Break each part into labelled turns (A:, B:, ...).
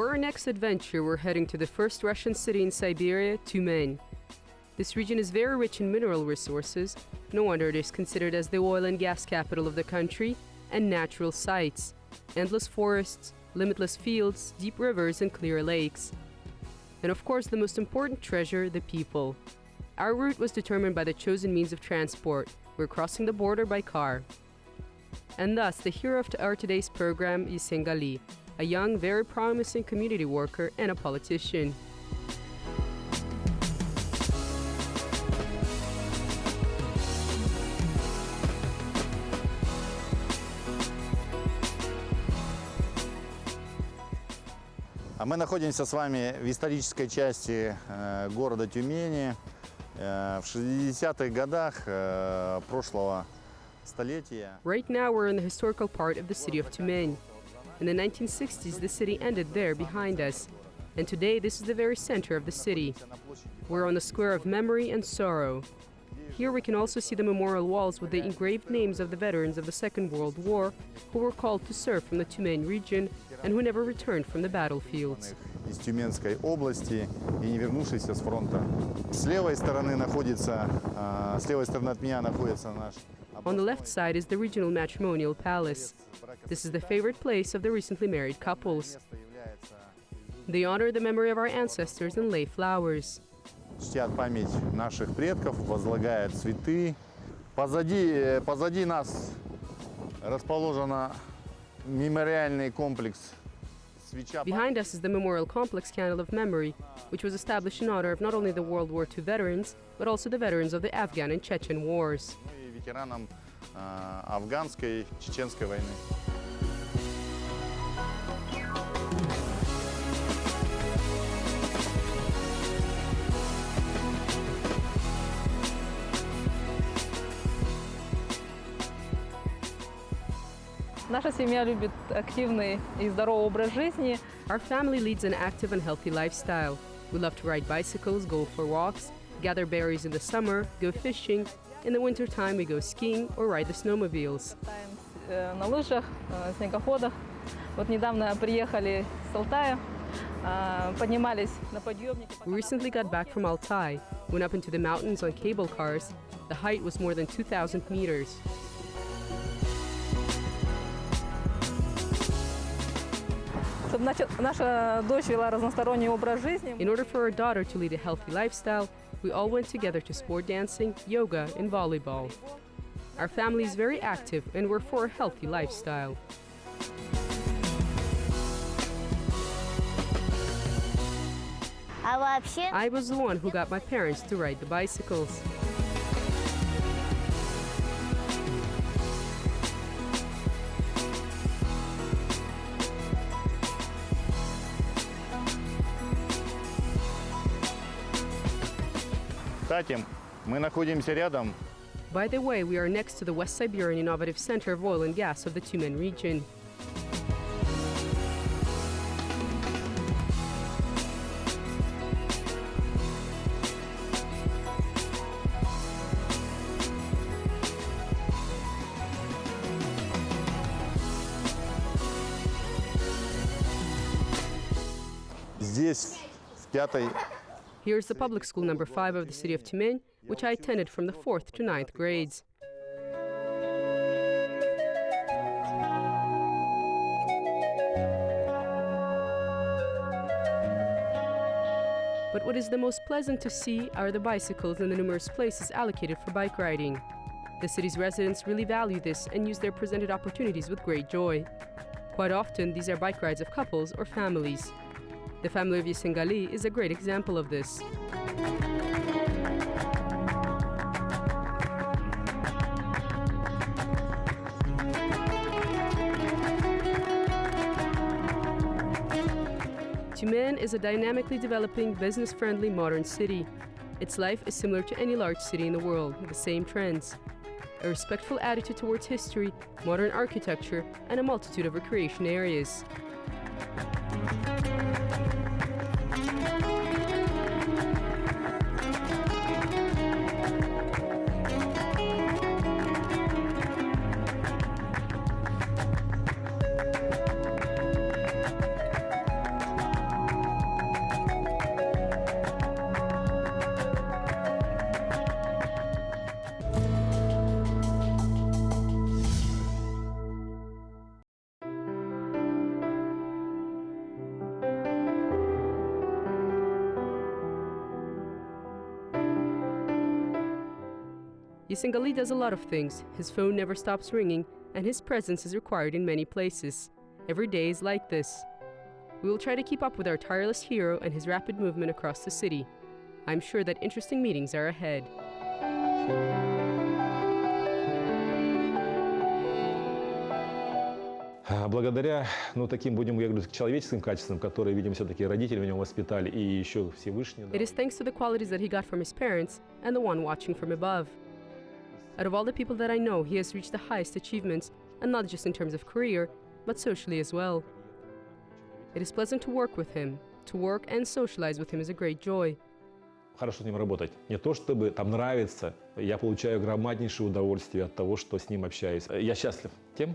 A: For our next adventure, we're heading to the first Russian city in Siberia, Tyumen. This region is very rich in mineral resources. No wonder it is considered as the oil and gas capital of the country, and natural sights. Endless forests, limitless fields, deep rivers, and clear lakes. And of course, the most important treasure, the people. Our route was determined by the chosen means of transport. We're crossing the border by car. And thus, the hero of our today's program is Sengali, a young, very promising community worker and a politician.
B: А мы находимся с вами в исторической части города Тюмени в 60-х годах прошлого столетия.
A: Right now we're in the historical part of the city of Tyumen. In the 1960s, the city ended there behind us. And today, this is the very center of the city. We're on the square of memory and sorrow. Here we can also see the memorial walls with the engraved names of the veterans of the Second World War who were called to serve from the Tyumen region and who never returned from the battlefields.
B: Из Тюменской области и не вернувшиеся с фронта. С левой стороны от меня находится наш.
A: On the left side is the regional matrimonial palace. This is the favorite place of the recently married couples. They honor the memory of our ancestors and lay flowers.
B: Чтят память наших предков, возлагают цветы. Позади нас расположен мемориальный комплекс.
A: Behind us is the Memorial Complex Candle of Memory, which was established in honor of not only the World War II veterans, but also the veterans of the Afghan and Chechen wars.
B: И ветеранам афганской, чеченской войны.
C: Наша семья любит активный и здоровый образ жизни.
A: Our family leads an active and healthy lifestyle. We love to ride bicycles, go for walks, gather berries in the summer, go fishing. In the winter time, we go skiing or ride the snowmobiles.
C: Катаемся на лыжах, снегоходах. Вот недавно приехали с Алтая, поднимались на подъемнике.
A: We recently got back from Altai, went up into the mountains on cable cars. The height was more than 2,000 meters.
C: Чтобы наша дочь вела разносторонний образ жизни.
A: In order for our daughter to lead a healthy lifestyle, we all went together to sport dancing, yoga, and volleyball. Our family is very active and we're for a healthy lifestyle. I was the one who got my parents to ride the bicycles.
B: Кстати, мы находимся рядом.
A: By the way, we are next to the West Siberian Innovative Center of Oil and Gas of the Tyumen region.
B: Здесь, в 5-й.
A: Here's the public school number 5 of the city of Tyumen, which I attended from the 4th to 9th grades. But what is the most pleasant to see are the bicycles and the numerous places allocated for bike riding. The city's residents really value this and use their presented opportunities with great joy. Quite often, these are bike rides of couples or families. The family of Sengali is a great example of this. Tyumen is a dynamically developing, business-friendly modern city. Its life is similar to any large city in the world, with the same trends. A respectful attitude towards history, modern architecture, and a multitude of recreation areas. Yasin Gali does a lot of things. His phone never stops ringing, and his presence is required in many places. Every day is like this. We will try to keep up with our tireless hero and his rapid movement across the city. I'm sure that interesting meetings are ahead.
D: Благодаря, таким, будем говорить, человеческим качествам, которые, видим, все-таки родители в нем воспитали, и еще Всевышний.
A: It is thanks to the qualities that he got from his parents and the one watching from above. Out of all the people that I know, he has reached the highest achievements, and not just in terms of career, but socially as well. It is pleasant to work with him. To work and socialize with him is a great joy.
D: Хорошо с ним работать. Не то чтобы там нравится, я получаю громаднейшее удовольствие от того, что с ним общаюсь. Я счастлив тем,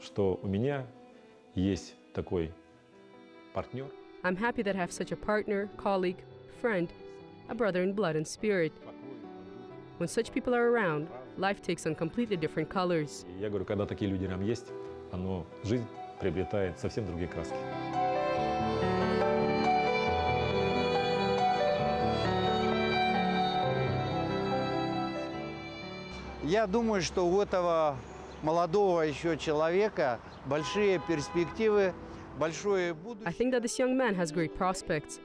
D: что у меня есть такой партнер.
A: I'm happy that I have such a partner, colleague, friend, a brother in blood and spirit. When such people are around, life takes on completely different colors.
D: Я говорю, когда такие люди рядом есть, жизнь приобретает совсем другие краски.
E: Я думаю, что у этого молодого еще человека большие перспективы, большое
A: I
E: будущее.
A: think that this young man has great prospects.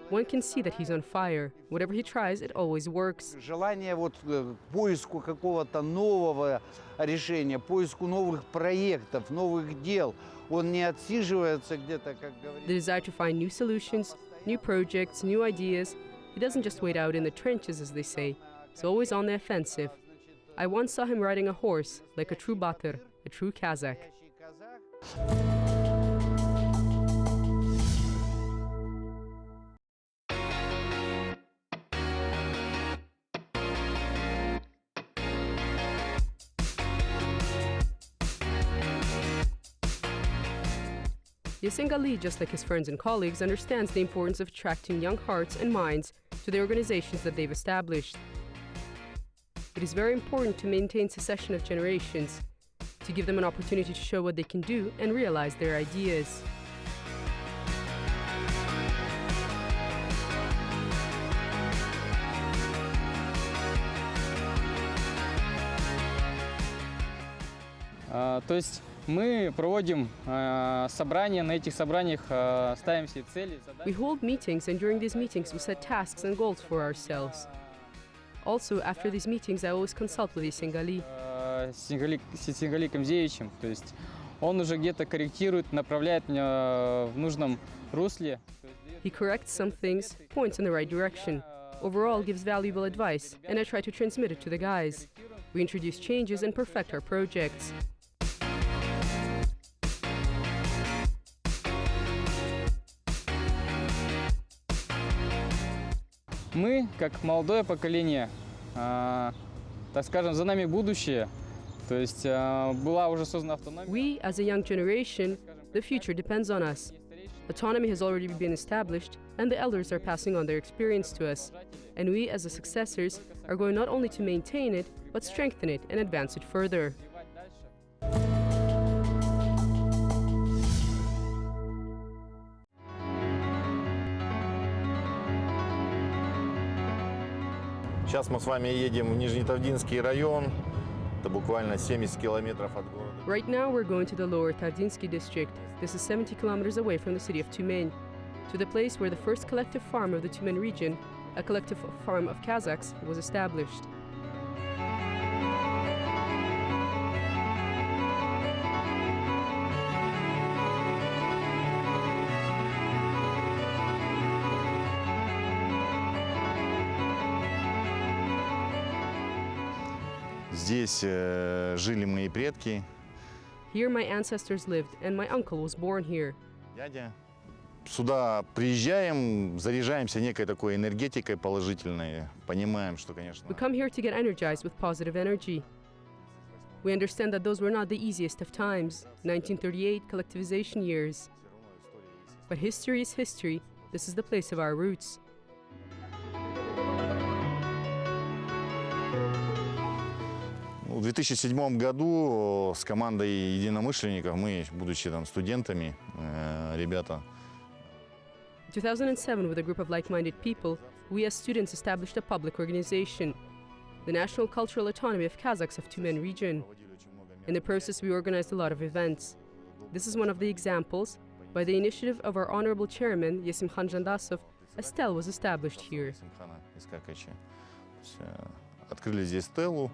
A: One can see that he's on fire. Whatever he tries, it always works.
E: Желание к поиску какого-то нового решения, поиску новых проектов, новых дел. Он не отсиживается где-то, как
A: The
E: говорится.
A: desire to find new solutions, new projects, new ideas. He doesn't just wait out in the trenches, as they say. He's always on the offensive. I once saw him riding a horse, like a true Batyr, a true Kazakh. Yasin Gali, just like his friends and colleagues, understands the importance of attracting young hearts and minds to the organizations that they've established. It is very important to maintain succession of generations, to give them an opportunity to show what they can do and realize their ideas.
F: То есть мы проводим собрания, на этих собраниях ставим себе цели,
A: We
F: задачи.
A: hold meetings, and during these meetings, we set tasks and goals for ourselves. Also, after these meetings, I always consult with Yasin Gali.
F: С Сингаликом Зеевичем. То есть он уже где-то корректирует, направляет меня в нужном русле.
A: He corrects some things, points in the right direction. Overall, gives valuable advice, and I try to transmit it to the guys. We introduce changes and perfect our projects.
F: Мы, как молодое поколение, так скажем, за нами будущее. То есть была уже создана автономия.
A: We, as a young generation, the future depends on us. Autonomy has already been established, and the elders are passing on their experience to us. And we, as the successors, are going not only to maintain it, but strengthen it and advance it further.
B: Сейчас мы с вами едем в Нижнетавдинский район. Это буквально 70 километров от города.
A: Right now, we're going to the Lower Tardinsky district. This is 70 kilometers away from the city of Tyumen, to the place where the first collective farm of the Tyumen region, a collective farm of Kazakhs, was established.
B: Здесь жили мои предки.
A: Here my ancestors lived, and my uncle was born here.
B: Дядя. Сюда приезжаем, заряжаемся некой такой энергетикой положительной. Понимаем, что, конечно,
A: We come here to get energized with positive energy. We understand that those were not the easiest of times, 1938 collectivization years. But history is history. This is the place of our roots.
B: в 2007 году с командой единомышленников, мы, будучи там студентами, ребята,
A: In 2007, with a group of like-minded people, we as students established a public organization. the national cultural autonomy of Kazakhs of Tyumen region. In the process, we organized a lot of events. This is one of the examples. By the initiative of our honorable chairman, Yesimkhan Jandasov, a stele was established here.
B: Открыли здесь стелу.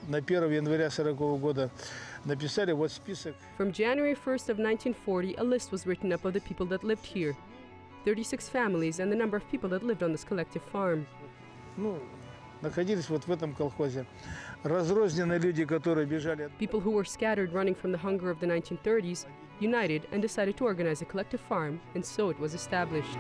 G: На 1 января 1940 года написали вот список.
A: From January 1st of 1940, a list was written up of the people that lived here. 36 families and the number of people that lived on this collective farm.
G: Ну, находились вот в этом колхозе. Разрозненные люди, которые бежали от...
A: People who were scattered running from the hunger of the 1930s united and decided to organize a collective farm, and so it was established.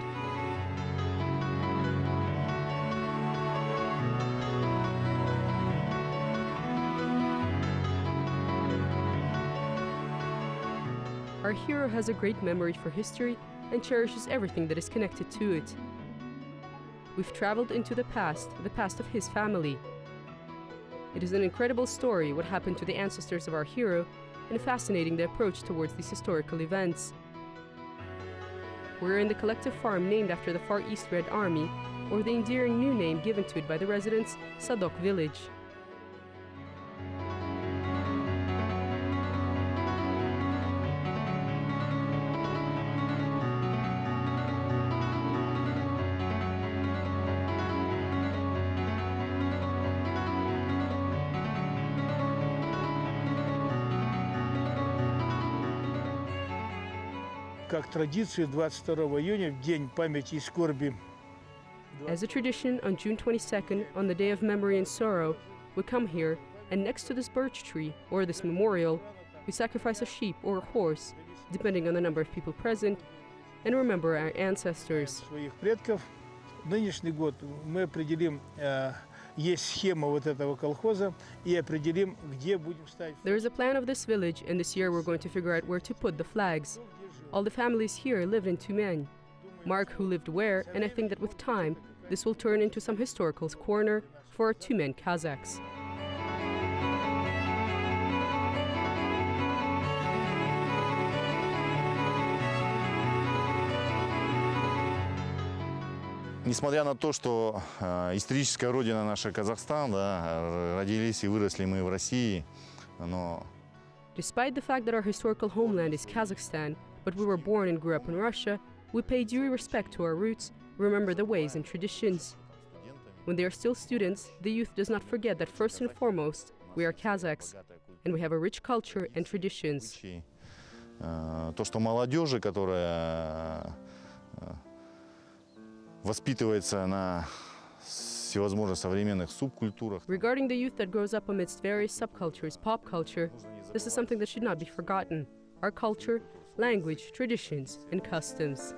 A: Our hero has a great memory for history and cherishes everything that is connected to it. We've traveled into the past of his family. It is an incredible story what happened to the ancestors of our hero, and fascinating the approach towards these historical events. We're in the collective farm named after the Far East Red Army, or the endearing new name given to it by the residents, Sadok village.
G: Как традицию 22 июня, в День памяти и скорби.
A: As a tradition, on June 22nd, on the Day of Memory and Sorrow, we come here, and next to this birch tree, or this memorial, we sacrifice a sheep or a horse, depending on the number of people present, and remember our ancestors.
G: Своих предков. Нынешний год мы определим, есть схема вот этого колхоза, и определим, где будем ставить.
A: There is a plan of this village, and this year we're going to figure out where to put the flags. All the families here lived in Tyumen. Mark who lived where, and I think that with time, this will turn into some historical corner for our Tyumen Kazakhs.
B: Несмотря на то, что историческая родина наша Казахстан, да, родились и выросли мы в России, но...
A: Despite the fact that our historical homeland is Kazakhstan, but we were born and grew up in Russia, we pay due respect to our roots, remember the ways and traditions. When they are still students, the youth does not forget that first and foremost, we are Kazakhs, and we have a rich culture and traditions.
B: То, что молодежи, которая воспитывается на всевозможных современных субкультурах.
A: Regarding the youth that grows up amidst various subcultures, pop culture, this is something that should not be forgotten. Our culture, language, traditions, and customs.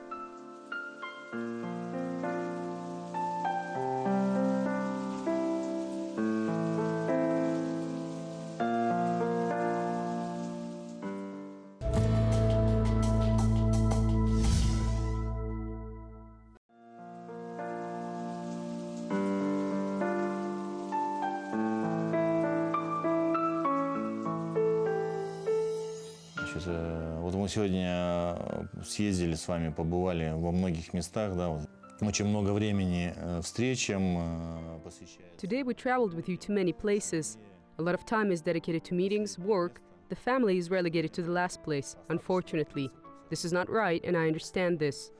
B: Вот мы сегодня съездили с вами, побывали во многих местах, да, вот. Очень много времени встречам посвящается.
A: Today we traveled with you to many places. A lot of time is dedicated to meetings, work. The family is relegated to the last place, unfortunately. This is not right, and I understand this.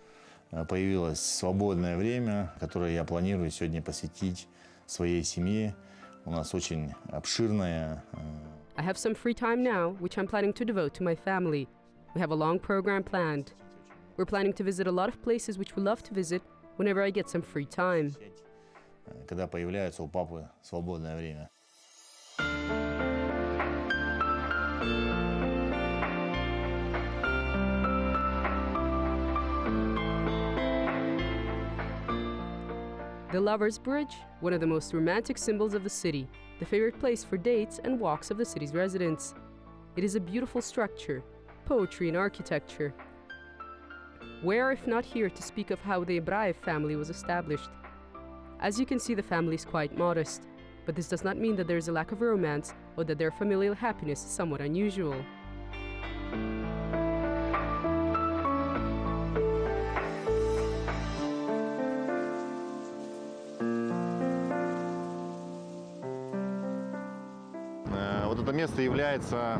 B: Появилось свободное время, которое я планирую сегодня посвятить своей семье. У нас очень обширная.
A: I have some free time now, which I'm planning to devote to my family. We have a long program planned. We're planning to visit a lot of places which we love to visit whenever I get some free time.
B: Когда появляется у папы свободное время.
A: The Lovers' Bridge, one of the most romantic symbols of the city, the favorite place for dates and walks of the city's residents. It is a beautiful structure, poetry and architecture. Where if not here to speak of how the Ibraev family was established? As you can see, the family is quite modest, but this does not mean that there is a lack of romance or that their familial happiness is somewhat unusual.
B: Вот это место является,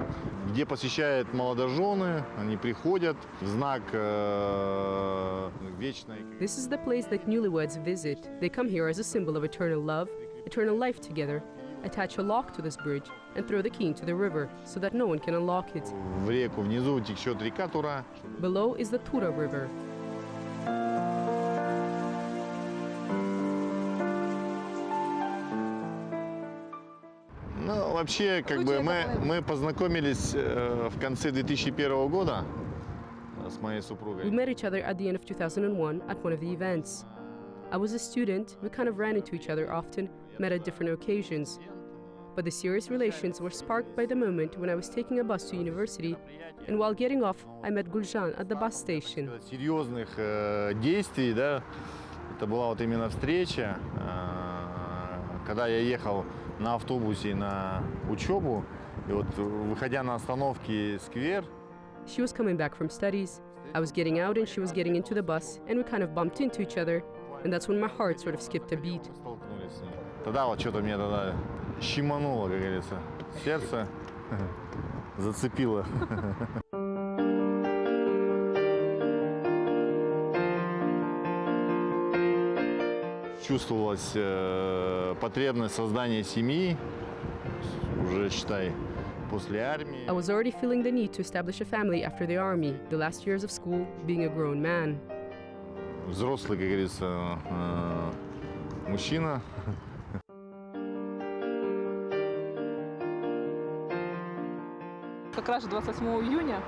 B: где посещают молодожены, они приходят в знак вечной.
A: This is the place that newlyweds visit. They come here as a symbol of eternal love, eternal life together, attach a lock to this bridge, and throw the key into the river so that no one can unlock it.
B: В реку внизу течет река Тура.
A: Below is the Tura River.
B: Ну, вообще, как бы мы познакомились в конце 2001 года с моей
A: We
B: супругой.
A: met each other at the end of 2001 at one of the events. I was a student, we kind of ran into each other often, met at different occasions. But the serious relations were sparked by the moment when I was taking a bus to university, and while getting off, I met Guljan at the bus station.
B: Серьезных действий, да, это была вот именно встреча, когда я ехал на автобусе на учебу, и вот выходя на остановке сквер,
A: She was coming back from studies, I was getting out and she was getting into the bus, and we kind of bumped into each other, and that's when my heart sort of skipped a beat.
B: столкнулись с ней. Тогда вот что-то мне тогда щемануло, как говорится, сердце зацепило. Чувствовалась потребность создания семьи, уже, считай, после армии.
A: I was already feeling the need to establish a family after the army, the last years of school, being a grown man.
B: Взрослый, как говорится, мужчина.
C: Как раз 28 июня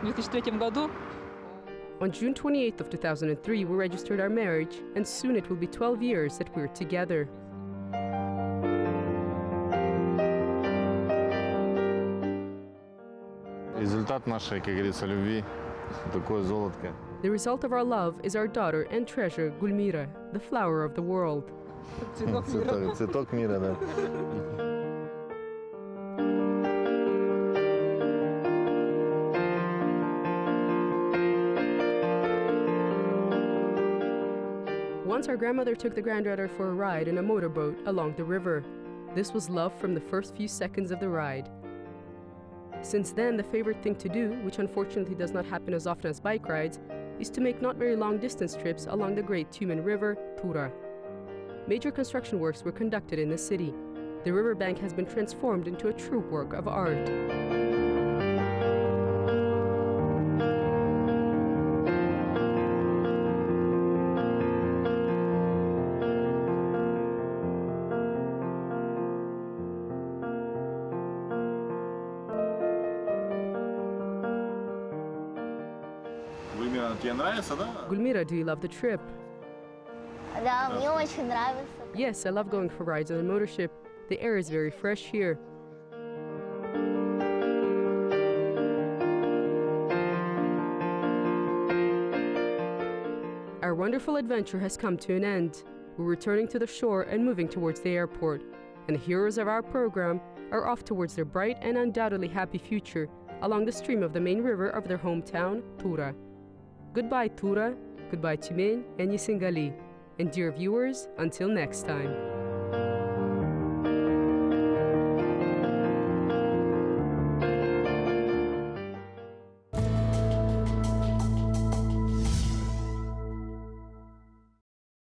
C: в 2003 году
A: On June 28th of 2003, we registered our marriage, and soon it will be 12 years that we're together.
B: Результат нашей, как говорится, любви, такое золотко.
A: The result of our love is our daughter and treasure, Gulmira, the flower of the world.
B: Цветок мира, да. Once our grandmother took the granddaughter for a ride in a motorboat along the river. This was love from the first few seconds of the ride. Since then, the favorite thing to do, which unfortunately does not happen as often as bike rides, is to make not very long distance trips along the great Tumen River, Tura. Major construction works were conducted in the city. The riverbank has been transformed into a true work of art. Тебе нравится, да?
A: Gulmira, do you love the trip?
H: Да, мне очень нравится.
A: Yes, I love going for rides on a motorship. The air is very fresh here. Our wonderful adventure has come to an end. We're returning to the shore and moving towards the airport. And the heroes of our program are off towards their bright and undoubtedly happy future along the stream of the main river of their hometown, Tura. Goodbye, Tura. Goodbye, Tumen and Yisingali. And dear viewers, until next time.